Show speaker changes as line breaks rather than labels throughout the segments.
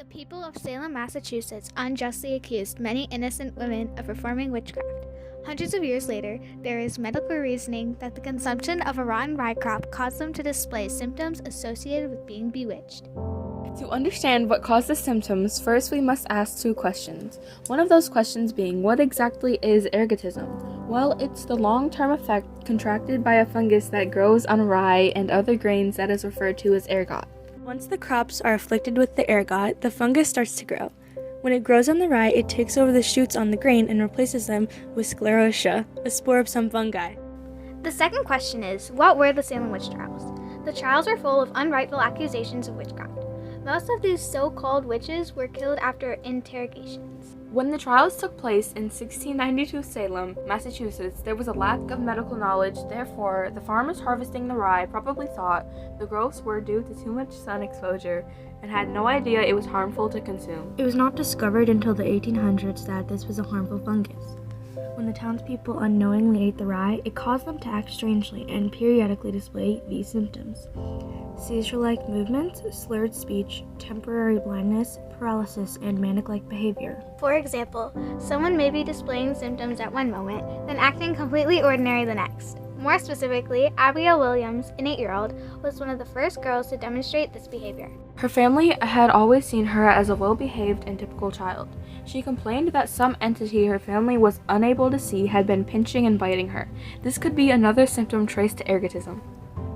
The people of Salem, Massachusetts unjustly accused many innocent women of performing witchcraft. Hundreds of years later, there is medical reasoning that the consumption of a rotten rye crop caused them to display symptoms associated with being bewitched.
To understand what caused the symptoms, first we must ask two questions. One of those questions being, what exactly is ergotism? Well, it's the long-term effect contracted by a fungus that grows on rye and other grains that is referred to as ergot.
Once the crops are afflicted with the ergot, the fungus starts to grow. When it grows on the rye, it takes over the shoots on the grain and replaces them with sclerotia, a spore of some fungi.
The second question is, what were the Salem witch trials? The trials were full of unrightful accusations of witchcraft. Most of these so-called witches were killed after interrogations.
When the trials took place in 1692 Salem, Massachusetts, there was a lack of medical knowledge. Therefore, the farmers harvesting the rye probably thought the growths were due to too much sun exposure and had no idea it was harmful to consume.
It was not discovered until the 1800s that this was a harmful fungus. When the townspeople unknowingly ate the rye, it caused them to act strangely and periodically display these symptoms: seizure-like movements, slurred speech, temporary blindness, paralysis, and manic-like behavior.
For example, someone may be displaying symptoms at one moment, then acting completely ordinary the next. More specifically, Abigail Williams, an 8-year-old, was one of the first girls to demonstrate this behavior.
Her family had always seen her as a well-behaved and typical child. She complained that some entity her family was unable to see had been pinching and biting her. This could be another symptom traced to ergotism.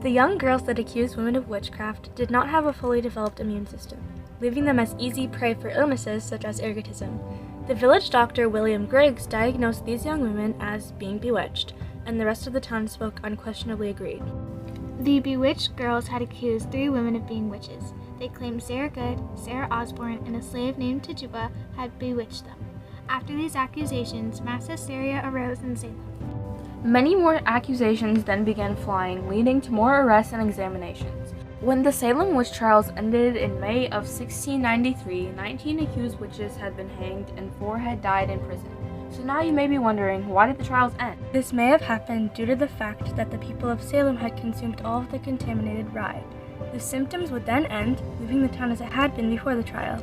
The young girls that accused women of witchcraft did not have a fully developed immune system, leaving them as easy prey for illnesses such as ergotism. The village doctor William Griggs diagnosed these young women as being bewitched, and the rest of the townsfolk unquestionably agreed.
The bewitched girls had accused 3 women of being witches. They claimed Sarah Good, Sarah Osborne, and a slave named Tituba had bewitched them. After these accusations, mass hysteria arose in Salem.
Many more accusations then began flying, leading to more arrests and examinations. When the Salem witch trials ended in May of 1693, 19 accused witches had been hanged and 4 had died in prison. So now you may be wondering, why did the trials end?
This may have happened due to the fact that the people of Salem had consumed all of the contaminated rye. The symptoms would then end, leaving the town as it had been before the trial.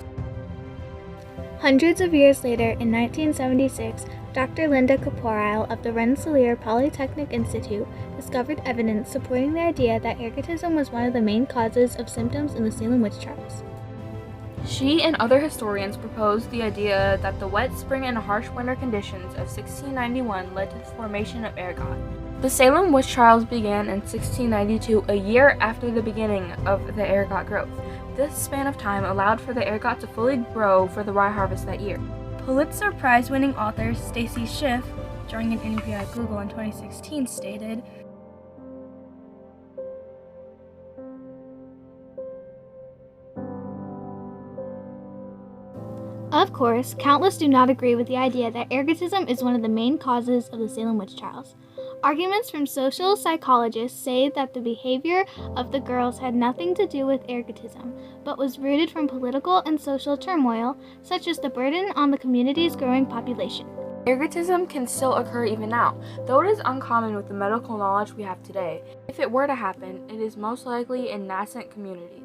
Hundreds of years later, in 1976, Dr. Linda Caporal of the Rensselaer Polytechnic Institute discovered evidence supporting the idea that ergotism was one of the main causes of symptoms in the Salem witch trials.
She and other historians proposed the idea that the wet spring and harsh winter conditions of 1691 led to the formation of ergot. The Salem witch trials began in 1692, a year after the beginning of the ergot growth. This span of time allowed for the ergot to fully grow for the rye harvest that year.
Pulitzer Prize-winning author Stacy Schiff, during an interview at Google in 2016, stated,
Of course, countless do not agree with the idea that ergotism is one of the main causes of the Salem witch trials. Arguments from social psychologists say that the behavior of the girls had nothing to do with ergotism, but was rooted from political and social turmoil, such as the burden on the community's growing population.
Ergotism can still occur even now, though it is uncommon with the medical knowledge we have today. If it were to happen, it is most likely in nascent communities.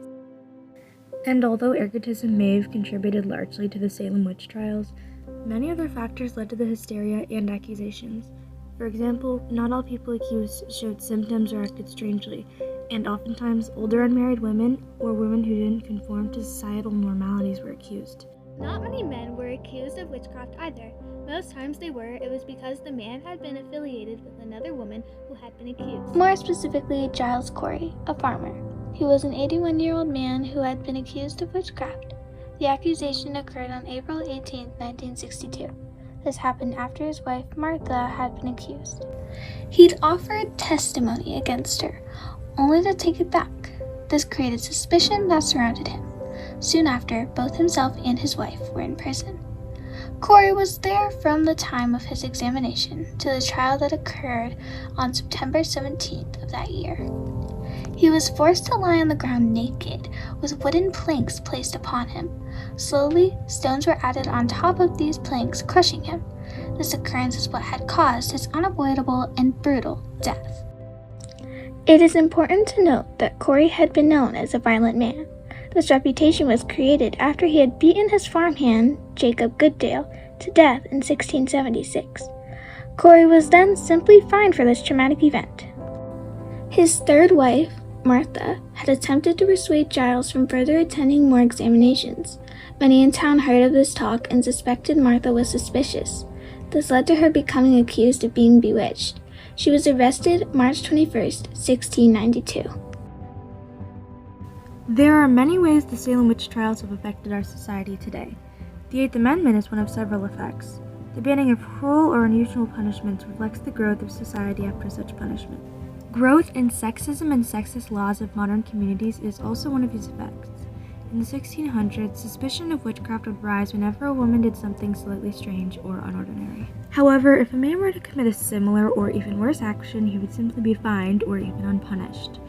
And although ergotism may have contributed largely to the Salem witch trials, many other factors led to the hysteria and accusations. For example, not all people accused showed symptoms or acted strangely, and oftentimes older unmarried women or women who didn't conform to societal normalities were accused.
Not many men were accused of witchcraft either. Most times it was because the man had been affiliated with another woman who had been accused. More specifically, Giles Corey, a farmer. He was an 81-year-old man who had been accused of witchcraft. The accusation occurred on April 18, 1962. This happened after his wife, Martha, had been accused. He'd offered testimony against her, only to take it back. This created suspicion that surrounded him. Soon after, both himself and his wife were in prison. Corey was there from the time of his examination to the trial that occurred on September 17th of that year. He was forced to lie on the ground naked, with wooden planks placed upon him. Slowly, stones were added on top of these planks, crushing him. This occurrence is what had caused his unavoidable and brutal death. It is important to note that Corey had been known as a violent man. This reputation was created after he had beaten his farmhand, Jacob Goodale, to death in 1676. Corey was then simply fined for this traumatic event. His third wife, Martha, had attempted to persuade Giles from further attending more examinations. Many in town heard of this talk and suspected Martha was suspicious. This led to her becoming accused of being bewitched. She was arrested March 21st, 1692.
There are many ways the Salem witch trials have affected our society today. The Eighth Amendment is one of several effects. The banning of cruel or unusual punishments reflects the growth of society after such punishment. Growth in sexism and sexist laws of modern communities is also one of these effects. In the 1600s, suspicion of witchcraft would rise whenever a woman did something slightly strange or unordinary. However, if a man were to commit a similar or even worse action, he would simply be fined or even unpunished.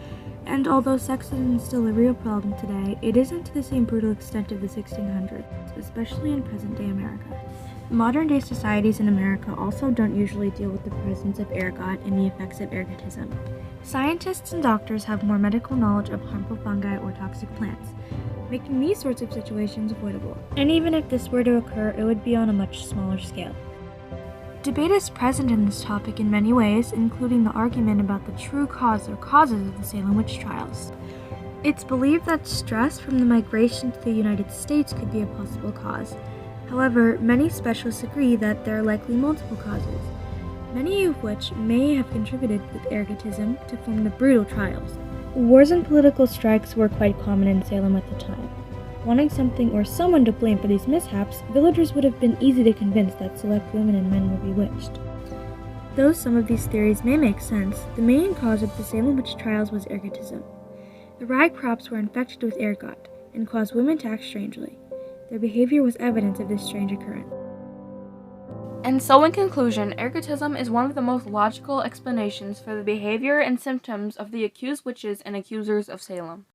And although sexism is still a real problem today, it isn't to the same brutal extent of the 1600s, especially in present-day America. Modern-day societies in America also don't usually deal with the presence of ergot and the effects of ergotism. Scientists and doctors have more medical knowledge of harmful fungi or toxic plants, making these sorts of situations avoidable. And even if this were to occur, it would be on a much smaller scale. Debate is present in this topic in many ways, including the argument about the true cause or causes of the Salem witch trials. It's believed that stress from the migration to the United States could be a possible cause. However, many specialists agree that there are likely multiple causes, many of which may have contributed with ergotism to form the brutal trials. Wars and political strikes were quite common in Salem at the time. Wanting something or someone to blame for these mishaps, villagers would have been easy to convince that select women and men were bewitched. Though some of these theories may make sense, the main cause of the Salem witch trials was ergotism. The rye crops were infected with ergot and caused women to act strangely. Their behavior was evidence of this strange occurrence.
And so in conclusion, ergotism is one of the most logical explanations for the behavior and symptoms of the accused witches and accusers of Salem.